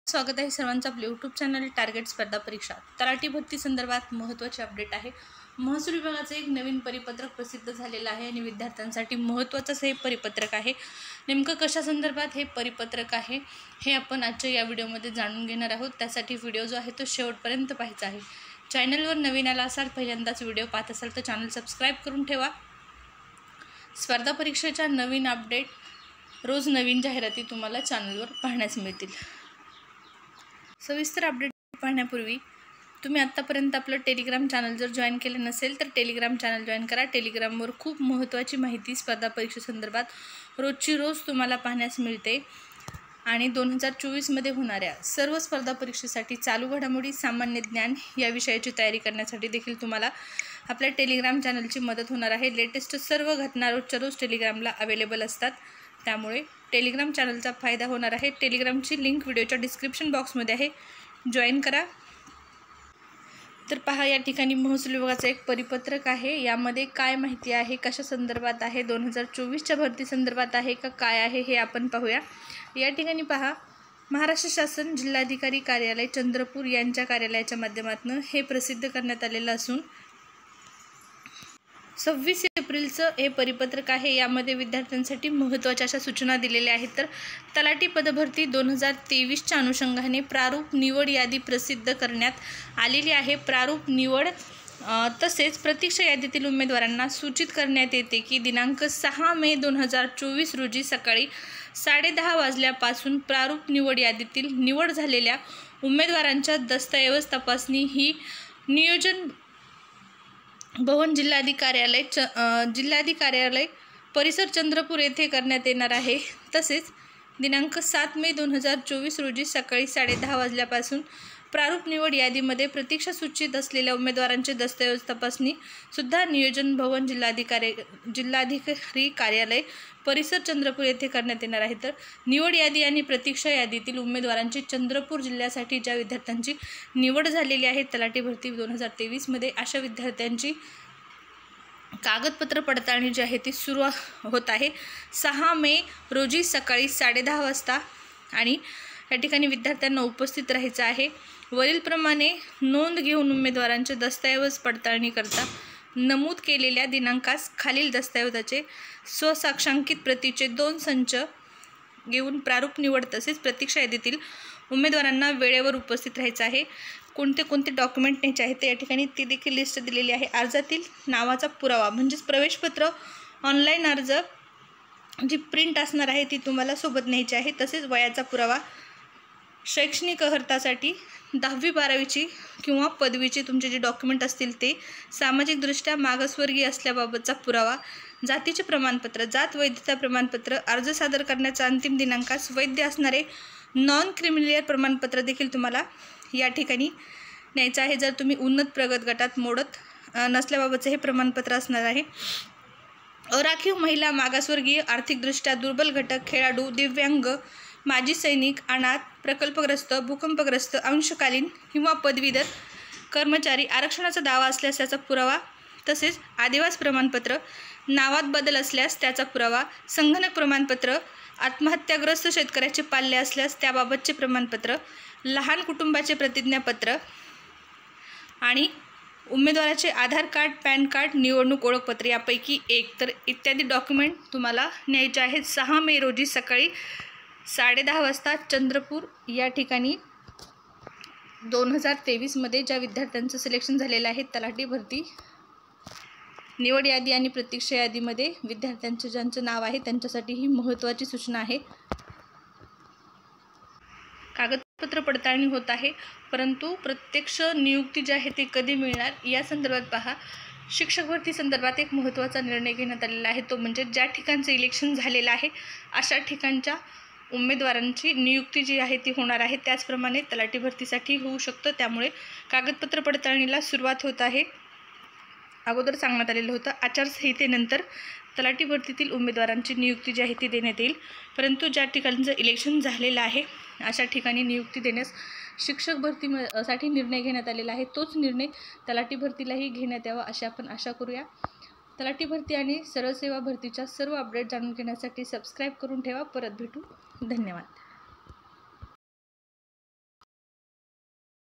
स्वागत आहे सर्वांचं आपल्या यूट्यूब चॅनल टार्गेट स्पर्धा परीक्षा तलाठी भरती संदर्भात महत्त्वाचे अपडेट आहे। महसूल विभागाचे एक नवीन परिपत्रक प्रसिद्ध झालेलं आहे आणि विद्यार्थ्यांसाठी महत्त्वाचं हे परिपत्रक आहे। नेमकं कशा संदर्भात हे परिपत्रक आहे हे आपण आजच्या या व्हिडिओमध्ये जाणून घेणार आहोत। त्यासाठी व्हिडिओ जो आहे तो शेवटपर्यंत पाहायचा आहे। चॅनलवर नवीन आला असाल, पहिल्यांदाच व्हिडिओ पाहत असाल तर चॅनल सबस्क्राइब करून ठेवा। स्पर्धा परीक्षेच्या नवीन अपडेट रोज नवीन जाहिराती तुम्हाला चॅनलवर पाहण्यास मिळतील। सविस्तर अपडेट पाहण्यापूर्वी तुम्ही आत्तापर्यंत आपलं टेलिग्राम चॅनल जर जॉईन केलं नसेल तर टेलिग्राम चॅनल जॉईन करा। टेलिग्रामवर खूप महत्त्वाची माहिती स्पर्धा परीक्षेसंदर्भात रोजची रोज तुम्हाला पाहण्यास मिळते आणि 2024 मध्ये होणाऱ्या सर्व स्पर्धा परीक्षेसाठी चालू घडामोडी, सामान्य ज्ञान या विषयाची तयारी करण्यासाठी देखील तुम्हाला आपल्या टेलिग्राम चॅनलची मदत होणार आहे। लेटेस्ट सर्व घटना रोजच्या रोज टेलिग्रामला अवेलेबल असतात, त्यामुळे टेलिग्राम चॅनलचा फायदा होणार आहे। टेलिग्रामची लिंक व्हिडिओच्या डिस्क्रिप्शन बॉक्समध्ये आहे, जॉईन करा। तर पहा, या ठिकाणी महसूल विभागाचं एक परिपत्रक आहे। यामध्ये काय माहिती आहे, कशा संदर्भात आहे, 2024च्या भरती संदर्भात आहे का काय आहे हे आपण पाहूया। या ठिकाणी पहा, महाराष्ट्र शासन जिल्हाधिकारी कार्यालय चंद्रपूर यांच्या कार्यालयाच्या माध्यमातून हे प्रसिद्ध करण्यात आलेलं असून 26 एप्रिलचं हे परिपत्रक आहे। यामध्ये विद्यार्थ्यांसाठी महत्त्वाच्या अशा सूचना दिलेल्या आहेत। तर तलाठी पदभरती 2023च्या अनुषंगाने प्रारूप निवड यादी प्रसिद्ध करण्यात आलेली आहे। प्रारूप निवड तसेच प्रतीक्षा यादीतील उमेदवारांना सूचित करण्यात येते की दिनांक 6 मे 2024 रोजी सकाळी 10:30 वाजल्यापासून प्रारूप निवड यादीतील निवड झालेल्या उमेदवारांच्या दस्तऐवज तपासणी ही नियोजन भवन जिल्हाधिकारी कार्यालय परिसर चंद्रपूर येथे करण्यात येणार आहे। तसेच दिनांक 7 मे 2024 रोजी सकाळी 10:30 वाजल्यापासून प्रारूप निवड यादीमध्ये प्रतीक्षा सूचित असलेल्या उमेदवारांचे दस्तऐवज तपासणी सुद्धा नियोजन भवन जिल्हाधिकारी कार्यालय परिसर चंद्रपूर येथे करण्यात येणार आहे। तर निवड यादी आणि प्रतीक्षा यादीतील उमेदवारांची चंद्रपूर जिल्ह्यासाठी ज्या विद्यार्थ्यांची निवड झालेली आहे तलाठी भरती 2023 मध्ये, अशा विद्यार्थ्यांची कागदपत्र पडताळणी जी आहे ती सुरू होत आहे 6 मे रोजी सकाळी 10:30 वाजता आणि या ठिकाणी विद्यार्थ्यांना उपस्थित राहायचं आहे। वरीलप्रमाणे नोंद घेऊन उमेदवारांचे दस्तऐवज पडताळणी करता नमूद केलेल्या दिनांकास खालील दस्तऐवजाचे स्वसाक्षांकित प्रतीचे 2 संच घेऊन प्रारूप निवड तसेच प्रतीक्षा यादीतील उमेदवारांना वेळेवर उपस्थित राहायचं आहे। कोणते कोणते डॉक्युमेंट न्यायचे आहेत ते या ठिकाणी ती देखील लिस्ट दिलेली आहे। अर्जातील नावाचा पुरावा म्हणजेच प्रवेशपत्र, ऑनलाईन अर्ज जी प्रिंट असणार आहे ती तुम्हाला सोबत न्यायची आहे। तसेच वयाचा पुरावा, शैक्षणिक अर्हतासाठी 10वी 12वीची किंवा पदवीचे तुमचे जे डॉक्युमेंट असतील ते, सामाजिकदृष्ट्या मागासवर्गीय असल्याबाबतचा पुरावा, जातीचे प्रमाणपत्र, जात वैधता प्रमाणपत्र, अर्ज सादर करण्याचा अंतिम दिनांकास वैध असणारे नॉन क्रिमिलियर प्रमाणपत्र देखील तुम्हाला या ठिकाणी न्यायचं आहे। जर तुम्ही उन्नत प्रगत गटात मोडत नसल्याबाबतचे हे प्रमाणपत्र असणार आहे। अराखीव महिला, मागासवर्गीय, आर्थिकदृष्ट्या दुर्बल घटक, खेळाडू, दिव्यांग, माजी सैनिक, अनाथ, प्रकल्पग्रस्त, भूकंपग्रस्त, अंशकालीन किंवा पदवीधर कर्मचारी, आरक्षणाचा दावा असल्यास त्याचा पुरावा, तसेच आदिवासी प्रमाणपत्र, नावात बदल असल्यास त्याचा पुरावा, संगणक प्रमाणपत्र, आत्महत्याग्रस्त शेतकऱ्याचे पाल्य असल्यास त्याबाबतचे प्रमाणपत्र, लहान कुटुंबाचे प्रतिज्ञापत्र आणि उमेदवाराचे आधार कार्ड, पॅन कार्ड, निवडणूक ओळखपत्र यापैकी एक तर इत्यादी डॉक्युमेंट तुम्हाला न्यायचे आहेत 6 मे रोजी सकाळी 10:30 वाजता चंद्रपूर या ठिकाणी। 2023 मध्ये ज्या विद्यार्थ्यांचं सिलेक्शन झालेलं आहे तलाठी भरती निवड यादी आणि प्रतीक्षा यादीमध्ये विद्यार्थ्यांचं ज्यांचं नाव आहे त्यांच्यासाठी ही महत्त्वाची सूचना आहे। कागदपत्र पडताळणी होत आहे, परंतु प्रत्यक्ष नियुक्ती जी आहे ती कधी मिळणार या संदर्भात पहा। शिक्षक भरती संदर्भात एक महत्त्वाचा निर्णय घेण्यात आलेला आहे, तो म्हणजे ज्या ठिकाणचं इलेक्शन झालेलं आहे अशा ठिकाणच्या उमेदवारांची नियुक्ती जी आहे ती होणार आहे। त्याचप्रमाणे तलाठी भरतीसाठी होऊ शकतं, त्यामुळे कागदपत्र पडताळणीला सुरुवात होत आहे। अगोदर सांगण्यात आलेलं होतं आचारसंहितेनंतर तलाठी भरतीतील उमेदवारांची नियुक्ती जी आहे ती देण्यात येईल, परंतु ज्या ठिकाणचं इलेक्शन झालेलं आहे अशा ठिकाणी नियुक्ती देण्यास शिक्षक भरतीसाठी निर्णय घेण्यात आलेला आहे। तोच निर्णय तलाठी भरतीलाही घेण्यात यावा अशी आपण आशा करूया। तलाठी भरती आणि सरळ सेवा भरतीच्या सर्व अपडेट जाणून घेण्यासाठी सबस्क्राइब करून ठेवा। परत भेटू, धन्यवाद।